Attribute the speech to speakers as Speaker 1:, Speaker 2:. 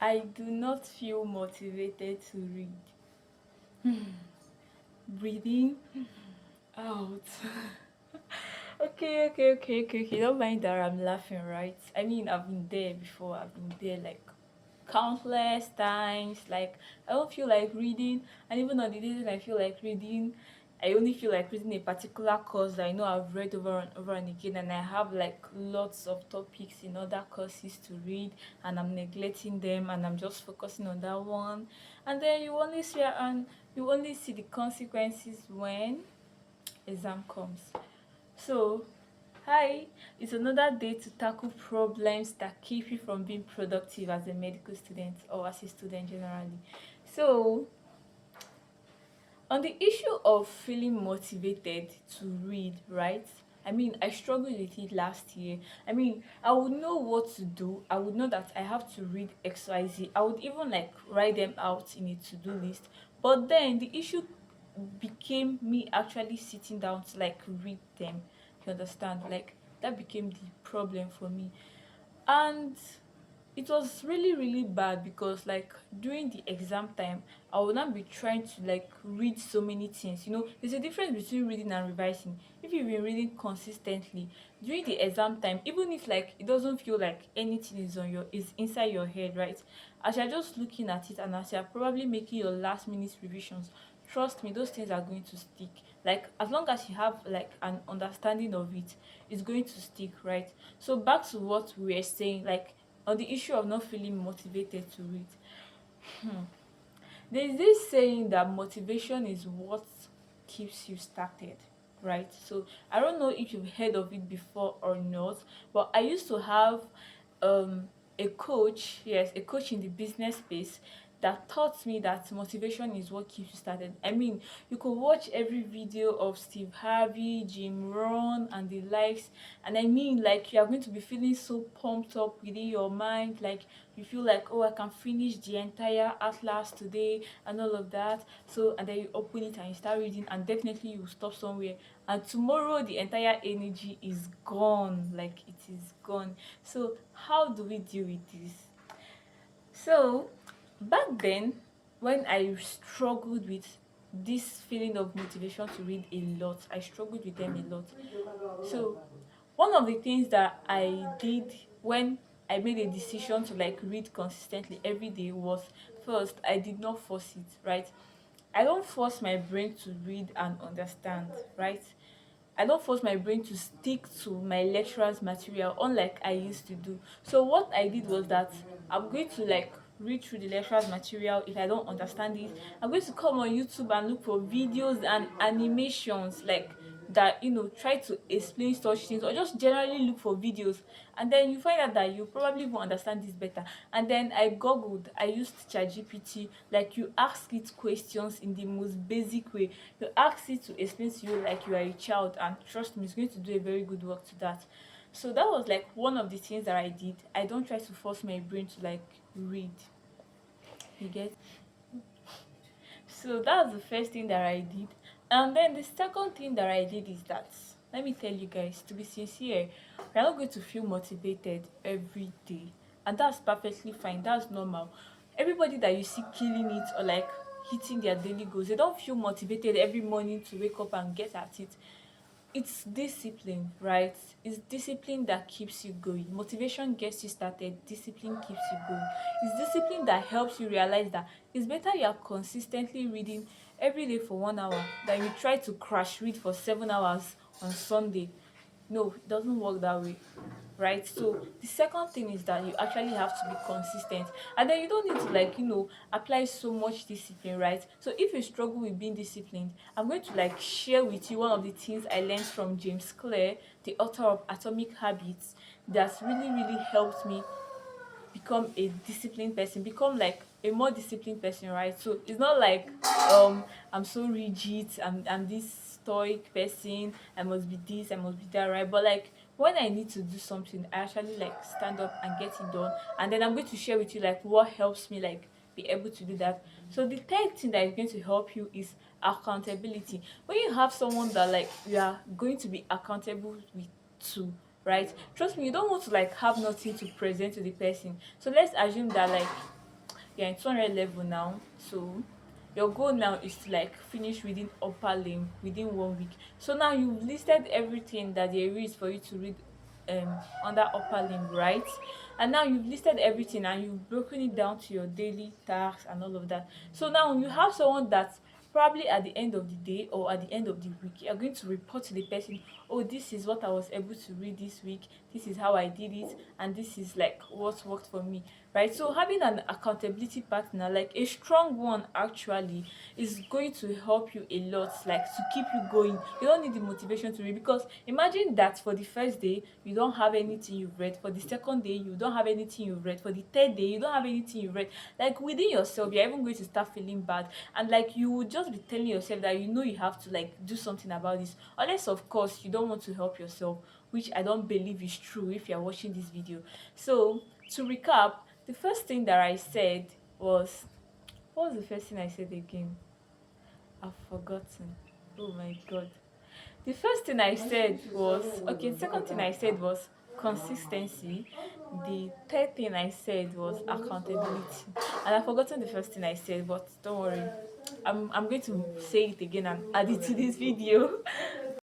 Speaker 1: I do not feel motivated to read. Breathing out. Okay. Don't mind that I'm laughing, right? I mean, I've been there before. I've been there like countless times. Like, I don't feel like reading, and even on the days when I feel like reading, I only feel like reading a particular course that I know I've read over and again, and I have like lots of topics in other courses to read, and I'm neglecting them, and I'm just focusing on that one. And then you only see the consequences when exam comes. So, hi, it's another day to tackle problems that keep you from being productive as a medical student or as a student generally. So, on the issue of feeling motivated to read, right? I mean, I struggled with it last year. I mean, I would know what to do. I would know that I have to read XYZ. I would even like write them out in a to-do list. But then the issue became me actually sitting down to like read them. You understand? Like that became the problem for me. And it was really bad because like during the exam time I would not be trying to like read so many things. There's a difference between reading and revising. If you've been reading consistently during the exam time, even if like it doesn't feel like anything is inside your head, right? As you're just looking at it and as you're probably making your last minute revisions, trust me, those things are going to stick. Like as long as you have like an understanding of it, it's going to stick, right? So back to what we were saying, like on the issue of not feeling motivated to read. There's this saying that motivation is what keeps you started, right? So I don't know if you've heard of it before or not, but I used to have um a coach, yes, a coach in the business space that taught me that motivation is what keeps you started. I mean, you could watch every video of Steve Harvey, Jim Rohn, and the likes, and I mean, like you are going to be feeling so pumped up within your mind, like you feel like, oh, I can finish the entire atlas today and all of that. So and then you open it and you start reading, and definitely you stop somewhere, and tomorrow the entire energy is gone, like it is gone. So how do we deal with this? So back then, when I struggled with this feeling of motivation to read a lot, I struggled with them a lot. So one of the things that I did when I made a decision to like read consistently every day was, first, I did not force it, right? I don't force my brain to read and understand, right? I don't force my brain to stick to my lecturer's material unlike I used to do. So what I did was that I'm going to like read through the lecturer's material. If I don't understand it, I'm going to come on YouTube and look for videos and animations like that, try to explain such things, or just generally look for videos, and then you find out that you probably won't understand this better. And then I used ChatGPT. Like you ask it questions in the most basic way. You ask it to explain to you like you are a child, and trust me, it's going to do a very good work to that. So that was like one of the things that I did. I don't try to force my brain to like read. You get? So that's the first thing that I did. And then the second thing that I did is that, let me tell you guys, to be sincere, we're not going to feel motivated every day. And that's perfectly fine. That's normal. Everybody that you see killing it or like hitting their daily goals, they don't feel motivated every morning to wake up and get at it. It's discipline, right? It's discipline that keeps you going. Motivation gets you started, discipline keeps you going. It's discipline that helps you realize that it's better you are consistently reading every day for 1 hour than you try to crash read for 7 hours on Sunday. No, it doesn't work that way, right? So the second thing is that you actually have to be consistent, and then you don't need to like apply so much discipline, right? So if you struggle with being disciplined, I'm going to like share with you one of the things I learned from James Clear, the author of Atomic Habits, that's really helped me become a disciplined person, become like a more disciplined person, right? So it's not like I'm so rigid, I'm this stoic person, I must be this, I must be that, right? But like when I need to do something, I actually like stand up and get it done. And then I'm going to share with you like what helps me like be able to do that. So the third thing that is going to help you is accountability. When you have someone that like you are going to be accountable with to, right? Trust me, you don't want to like have nothing to present to the person. So let's assume that like you're in 200 level now. So your goal now is to like finish reading upper limb within 1 week. So now you've listed everything that there is for you to read under upper limb, right? And now you've listed everything and you've broken it down to your daily tasks and all of that. So now you have someone that probably at the end of the day or at the end of the week you're going to report to the person, oh, this is what I was able to read this week, this is how I did it, and this is like what worked for me, right? So having an accountability partner, like a strong one actually, is going to help you a lot, like to keep you going. You don't need the motivation to read, because imagine that for the first day you don't have anything you've read, for the second day you don't have anything you've read, for the third day you don't have anything you've read. Like within yourself you're even going to start feeling bad, and like you would just be telling yourself that you know you have to like do something about this, unless of course you don't want to help yourself, which I don't believe is true if you're watching this video. So to recap, the first thing that I said was, what was the first thing I said again? I've forgotten. Oh my god. The first thing I said was, okay, the second thing I said was consistency. The third thing I said was accountability. And I've forgotten the first thing I said, but don't worry. I'm going to say it again and add it to this video.